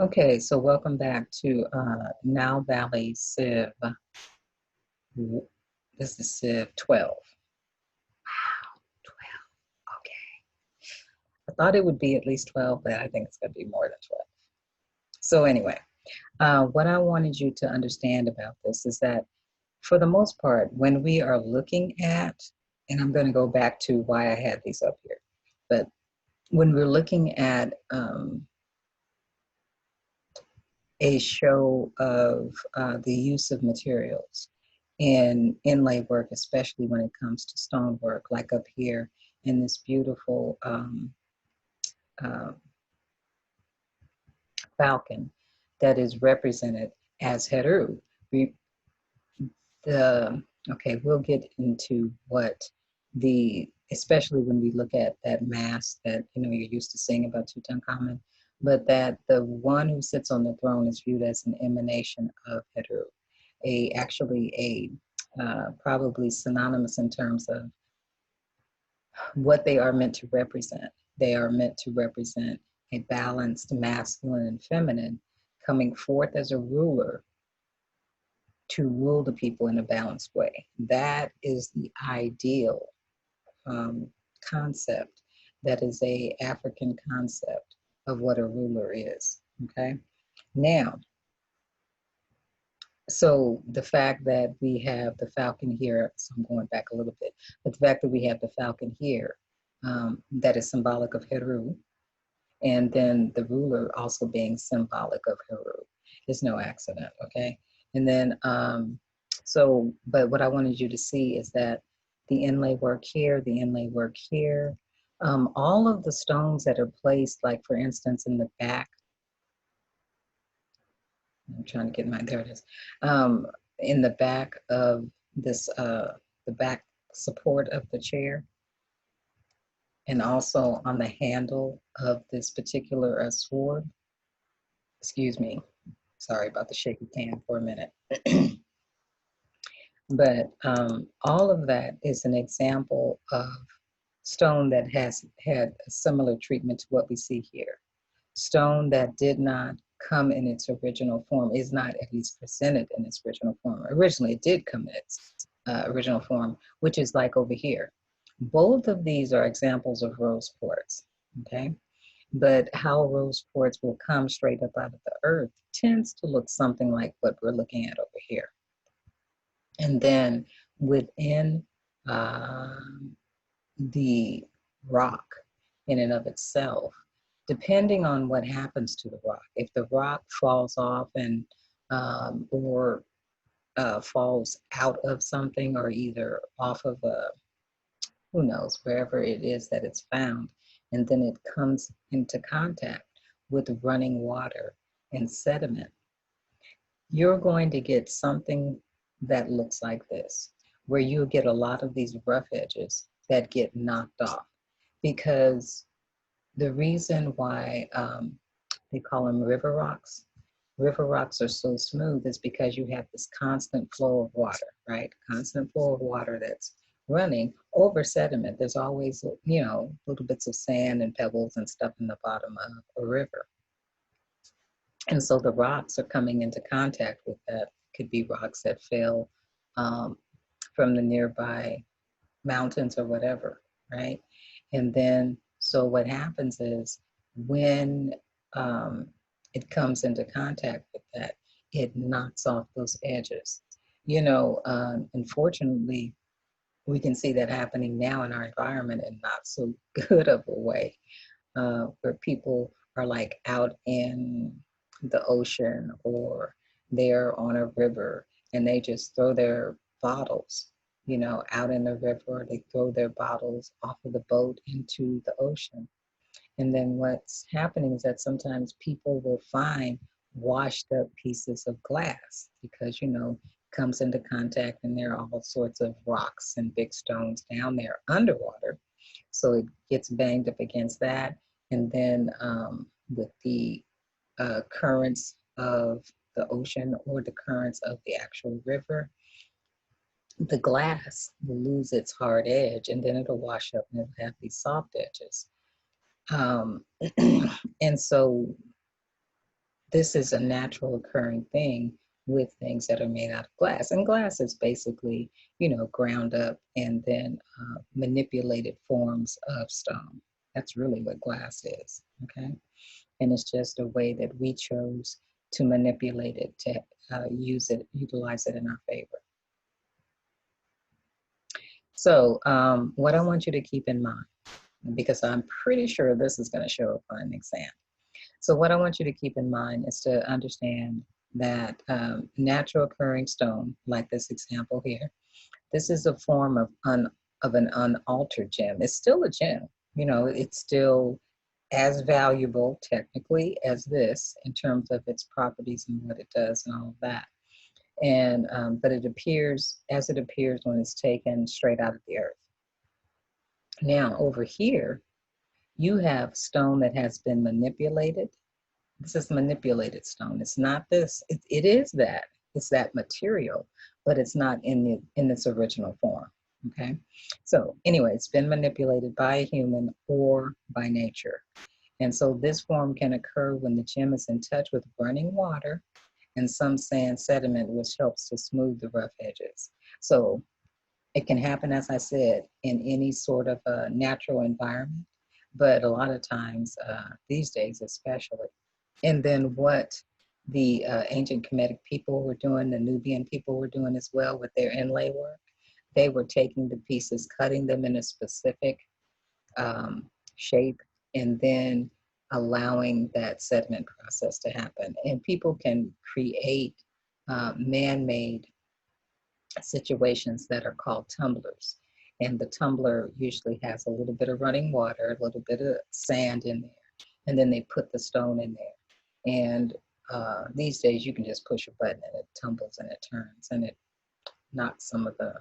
Okay, so welcome back to NileValleyCiv. This is Civ 12. Wow, 12. Okay. I thought it would be at least 12, but I think it's going to be more than 12. So anyway, what I wanted you to understand about this is that for the most part, when we are looking at, and I'm going to go back to why I had these up here, but when we're looking at a show of the use of materials in inlay work, especially when it comes to stonework, like up here in this beautiful uh, falcon that is represented as Heru. We, we'll get into what especially when we look at that mask that you're used to seeing about Tutankhamun, but that the one who sits on the throne is viewed as an emanation of Heru, probably synonymous in terms of what they are meant to represent. They are meant to represent a balanced masculine and feminine coming forth as a ruler to rule the people in a balanced way. That is the ideal concept. That is a African concept of what a ruler is. Okay. Now, so the fact that we have the falcon here, so I'm going back a little bit, but the fact that we have the falcon here, that is symbolic of Heru, and then the ruler also being symbolic of Heru is no accident, okay? And then, but what I wanted you to see is that the inlay work here, the inlay work here, all of the stones that are placed, like for instance, in the back, I'm trying to get there it is, in the back of this, the back support of the chair, and also on the handle of this particular sword. Excuse me, sorry about the shaky cam for a minute. But all of that is an example of stone that has had a similar treatment to what we see here. Stone that did not come in its original form, is not at least presented in its original form. Originally, it did come in its original form, which is like over here. Both of these are examples of rose quartz, okay? But how rose quartz will come straight up out of the earth tends to look something like what we're looking at over here. And then within the rock in and of itself, depending on what happens to the rock, if the rock falls off and or falls out of something, or either off of who knows, wherever it is that it's found, and then it comes into contact with running water and sediment, you're going to get something that looks like this, where you'll get a lot of these rough edges that get knocked off. Because the reason why they call them river rocks are so smooth is because you have this constant flow of water, right? Constant flow of water that's running over sediment. There's always, little bits of sand and pebbles and stuff in the bottom of a river. And so the rocks are coming into contact with that. Could be rocks that fell from the nearby mountains or whatever, right? And then, so what happens is when it comes into contact with that, it knocks off those edges. Unfortunately, we can see that happening now in our environment in not so good of a way, where people are like out in the ocean or they're on a river and they just throw their bottles, out in the river. They throw their bottles off of the boat into the ocean. And then what's happening is that sometimes people will find washed up pieces of glass because, comes into contact and there are all sorts of rocks and big stones down there underwater. So it gets banged up against that. And then with the currents of the ocean or the currents of the actual river, the glass will lose its hard edge and then it'll wash up and it'll have these soft edges. And so this is a natural occurring thing with things that are made out of glass. And glass is basically, ground up and then manipulated forms of stone. That's really what glass is, okay? And it's just a way that we chose to manipulate it, to utilize it in our favor. So what I want you to keep in mind, because I'm pretty sure this is going to show up on an exam. So what I want you to keep in mind is to understand that natural occurring stone, like this example here, this is a form of an unaltered gem. It's still a gem. It's still as valuable technically as this in terms of its properties and what it does and all of that. And but it appears as it appears when it's taken straight out of the earth. Now over here, you have stone that has been manipulated. This is manipulated stone. It's not this. It is that. It's that material, but it's not in its original form. Okay. So anyway, it's been manipulated by a human or by nature. And so this form can occur when the gem is in touch with running water and some sand sediment, which helps to smooth the rough edges. So it can happen, as I said, in any sort of a natural environment, but a lot of times, these days especially. And then what the ancient Kemetic people were doing, the Nubian people were doing as well with their inlay work, they were taking the pieces, cutting them in a specific shape, and then allowing that sediment process to happen. And people can create man-made situations that are called tumblers. And the tumbler usually has a little bit of running water, a little bit of sand in there, and then they put the stone in there. And these days you can just push a button and it tumbles and it turns and it knocks some of the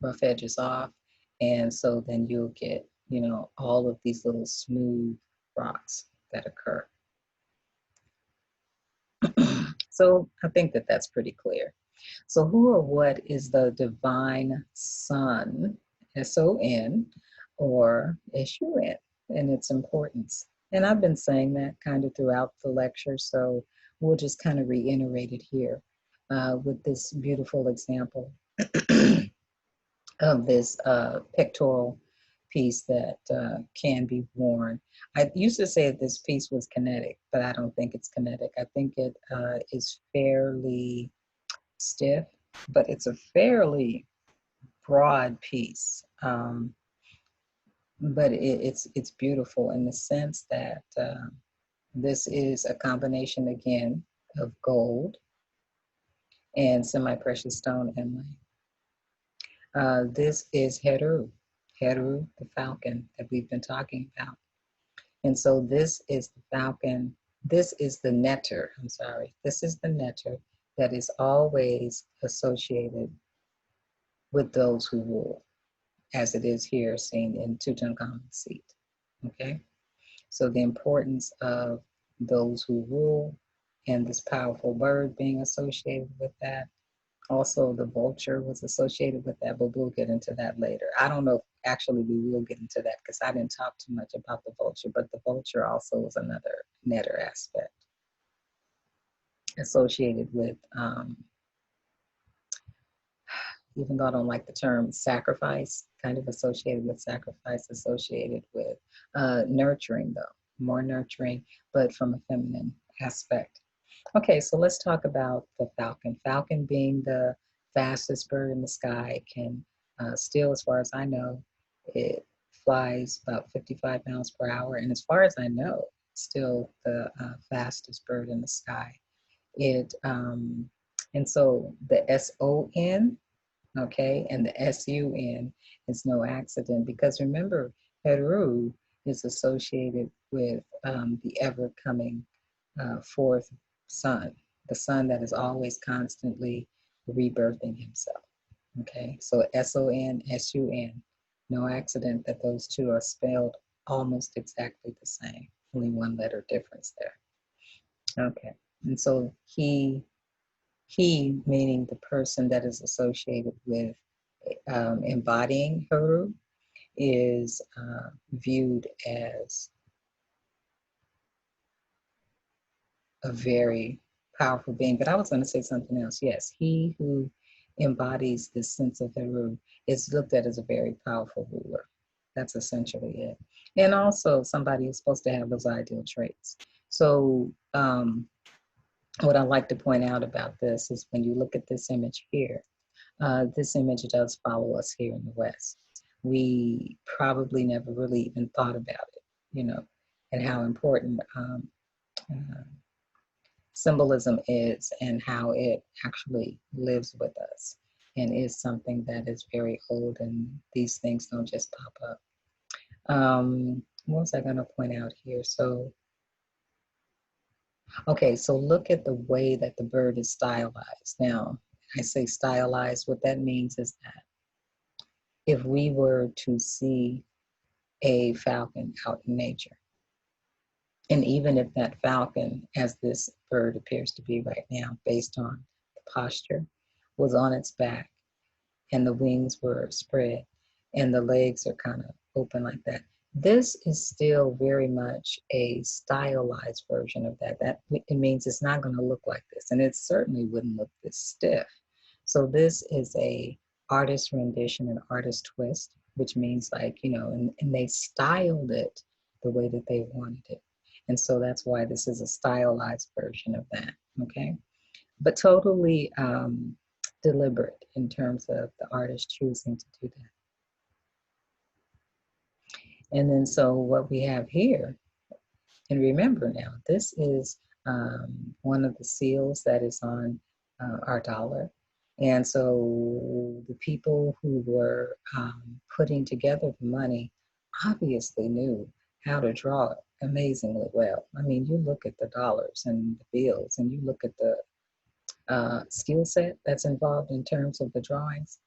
rough edges off. And so then you'll get, all of these little smooth rocks that occur. So I think that that's pretty clear. So who or what is the divine son, S-O-N, or S-U-N, and its importance? And I've been saying that kind of throughout the lecture, so we'll just kind of reiterate it here with this beautiful example of this pectoral piece that can be worn. I used to say that this piece was kinetic, but I don't think it's kinetic. I think it is fairly stiff, but it's a fairly broad piece. But it's beautiful in the sense that this is a combination again of gold and semi-precious stone inlay. This is Heru, the falcon that we've been talking about. And so this is the falcon, this is the netter, this is the netter that is always associated with those who rule, as it is here seen in Tutankhamun's seat, okay? So the importance of those who rule and this powerful bird being associated with that. Also, the vulture was associated with that, but we'll get into that later. I don't know if actually we will get into that because I didn't talk too much about the vulture, but the vulture also is another netter aspect associated with, even though I don't like the term sacrifice, kind of associated with sacrifice, associated with nurturing though, more nurturing, but from a feminine aspect. Okay, so let's talk about the falcon. Falcon being the fastest bird in the sky can still, as far as I know, it flies about 55 miles per hour. And as far as I know, still the fastest bird in the sky. And so the S-O-N, okay, and the S-U-N is no accident because remember, Heru is associated with the ever-coming forth sun, the sun that is always constantly rebirthing himself, okay? So S-O-N, S-U-N, no accident that those two are spelled almost exactly the same, only one letter difference there, okay? And so he meaning the person that is associated with embodying Heru is viewed as a very powerful being. But I was going to say something else. Yes, he who embodies this sense of Heru is looked at as a very powerful ruler. That's essentially it. And also somebody who's supposed to have those ideal traits. So what I like to point out about this is when you look at this image here, this image does follow us here in the West. We probably never really even thought about it, you know, and how important uh, symbolism is and how it actually lives with us and is something that is very old, and these things don't just pop up. What was I going to point out here? So, okay, so look at the way that the bird is stylized. Now, I say stylized, what that means is that if we were to see a falcon out in nature, and even if that falcon, as this bird appears to be right now, based on the posture, was on its back and the wings were spread and the legs are kind of open like that, this is still very much a stylized version of that. That it means it's not going to look like this, and it certainly wouldn't look this stiff. So this is a artist rendition, an artist twist, which means like, you know, and they styled it the way that they wanted it. And so that's why this is a stylized version of that, okay? But totally deliberate in terms of the artist choosing to do that. And then so what we have here, and remember now, this is one of the seals that is on our dollar. And so the people who were putting together the money obviously knew how to draw it amazingly well. I mean, you look at the dollars and the bills, and you look at the skill set that's involved in terms of the drawings,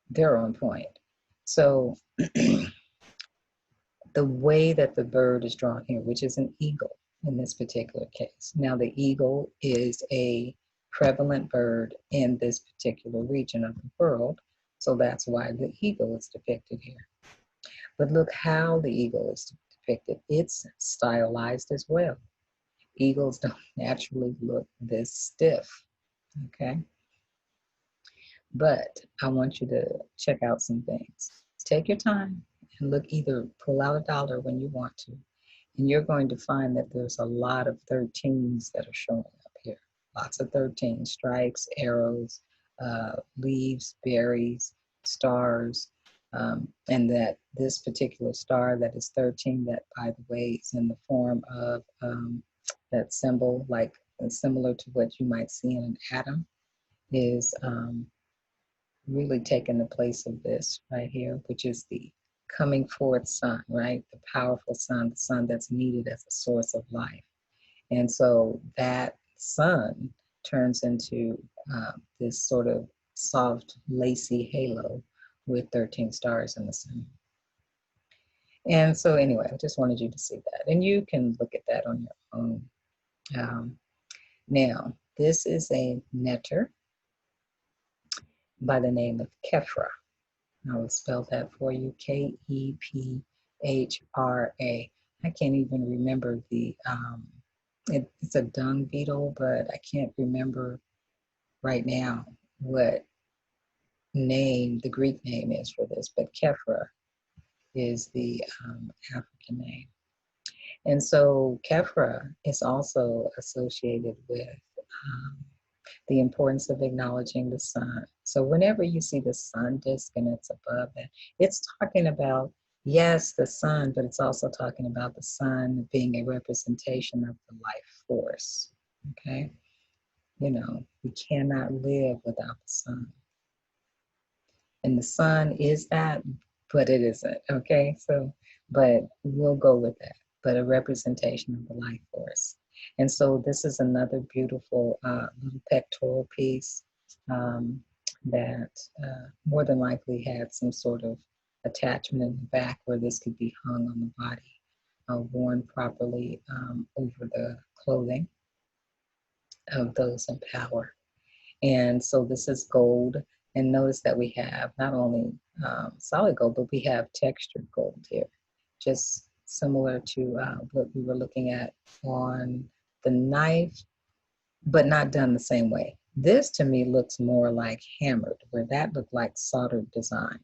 they're on point. So the way that the bird is drawn here, which is an eagle in this particular case. Now, the eagle is a prevalent bird in this particular region of the world, so that's why the eagle is depicted here. But look how the eagle is depicted. It's stylized as well. Eagles don't naturally look this stiff, okay? But I want you to check out some things. Take your time and look, either pull out a dollar when you want to, and you're going to find that there's a lot of 13s that are showing up here. Lots of 13 strikes, arrows, leaves, berries, stars, and that this particular star that is 13, that by the way is in the form of that symbol, like similar to what you might see in an atom, is really taking the place of this right here, which is the coming forth sun, right? The powerful sun, the sun that's needed as a source of life. And so that sun turns into this sort of soft, lacy halo with 13 stars in the center. And so anyway, I just wanted you to see that. And you can look at that on your own. Now, this is a netter by the name of Kephra. I will spell that for you, Kephra. I can't even remember the, it's a dung beetle, but I can't remember right now what name, the Greek name is for this, but Kephra is the African name. And so Kephra is also associated with the importance of acknowledging the sun. So whenever you see the sun disk and it's above it, it's talking about, yes, the sun, but it's also talking about the sun being a representation of the life force, okay? You know, we cannot live without the sun. And the sun is that, but it isn't, okay? So, but we'll go with that, but a representation of the life force. And so this is another beautiful little pectoral piece that more than likely had some sort of attachment in the back where this could be hung on the body, worn properly over the clothing of those in power. And so this is gold. And notice that we have not only solid gold, but we have textured gold here, just similar to what we were looking at on the knife. but not done the same way. This to me looks more like hammered, where that looked like soldered design.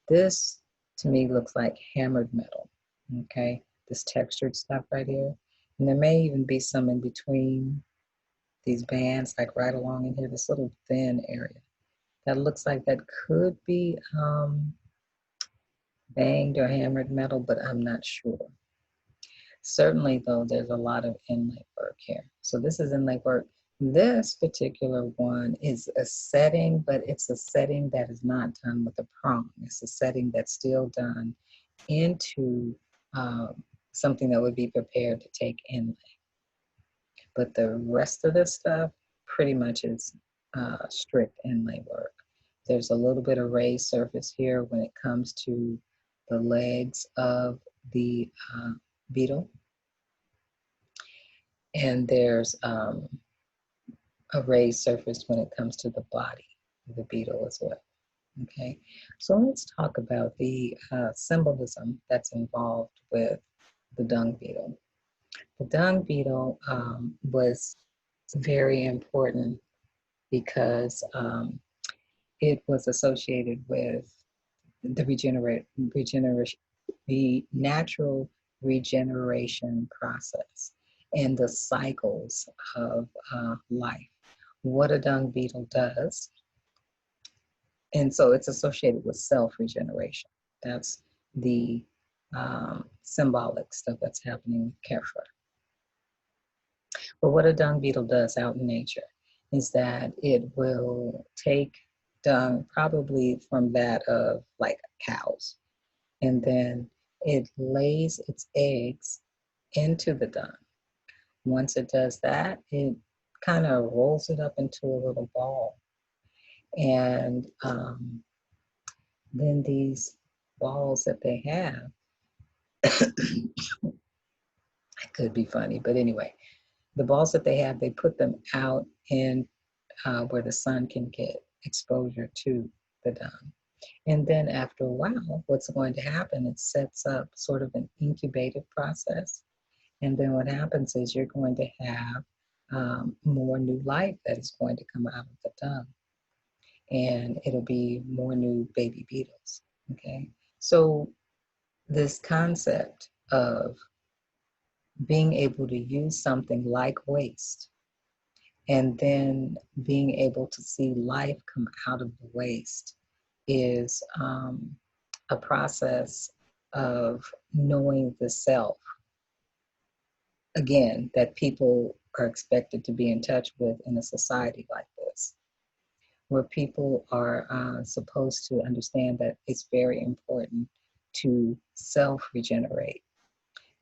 This to me looks like hammered metal, okay? This textured stuff right here. And there may even be some in between these bands, like right along in here, this little thin area. That looks like that could be banged or hammered metal, but I'm not sure. Certainly, though, there's a lot of inlay work here. So this is inlay work. This particular one is a setting, but it's a setting that is not done with a prong. It's a setting that's still done into something that would be prepared to take inlay. But the rest of this stuff pretty much is strict inlay work. There's a little bit of raised surface here when it comes to the legs of the beetle. And there's a raised surface when it comes to the body of the beetle as well. Okay, so let's talk about the symbolism that's involved with the dung beetle. The dung beetle was very important because it was associated with the natural regeneration process and the cycles of life, what a dung beetle does. And so it's associated with self-regeneration. That's the symbolic stuff that's happening with Kephra. But what a dung beetle does out in nature is that it will take dung, probably from that of like cows, and then it lays its eggs into the dung. Once it does that, it kind of rolls it up into a little ball. And then these balls that they have, it could be funny, but anyway, the balls that they have, they put them out in where the sun can get exposure to the dung. And then after a while, what's going to happen, it sets up sort of an incubated process. And then what happens is you're going to have more new life that is going to come out of the dung. And it'll be more new baby beetles, okay? So this concept of being able to use something like waste and then being able to see life come out of the waste is a process of knowing the self, again, that people are expected to be in touch with in a society like this, where people are supposed to understand that it's very important to self-regenerate,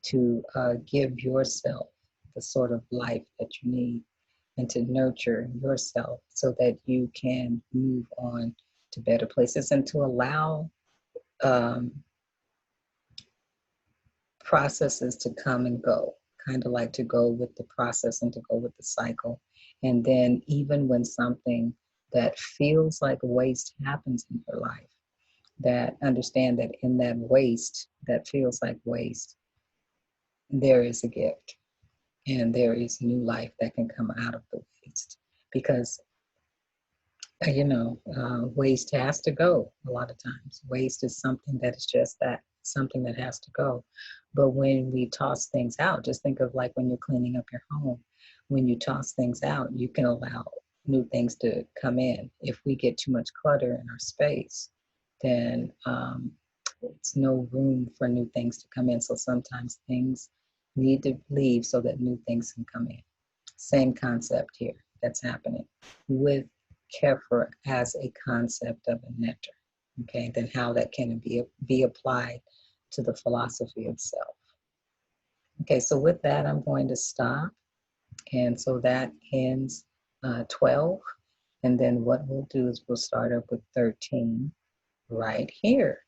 to give yourself the sort of life that you need, and to nurture yourself so that you can move on to better places, and to allow processes to come and go, kind of like to go with the process and to go with the cycle. And then even when something that feels like waste happens in your life, that understand that in that waste, that feels like waste, there is a gift and there is new life that can come out of the waste. Because waste has to go a lot of times. Waste is something that is just that, something that has to go. But when we toss things out, just think of like when you're cleaning up your home. When you toss things out, you can allow new things to come in. If we get too much clutter in our space, then it's no room for new things to come in. So sometimes things need to leave so that new things can come in. Same concept here that's happening with Kephra as a concept of a nectar. Okay, then how that can be applied to the philosophy of self. Okay, so with that, I'm going to stop. And so that ends 12. And then what we'll do is we'll start up with 13 right here.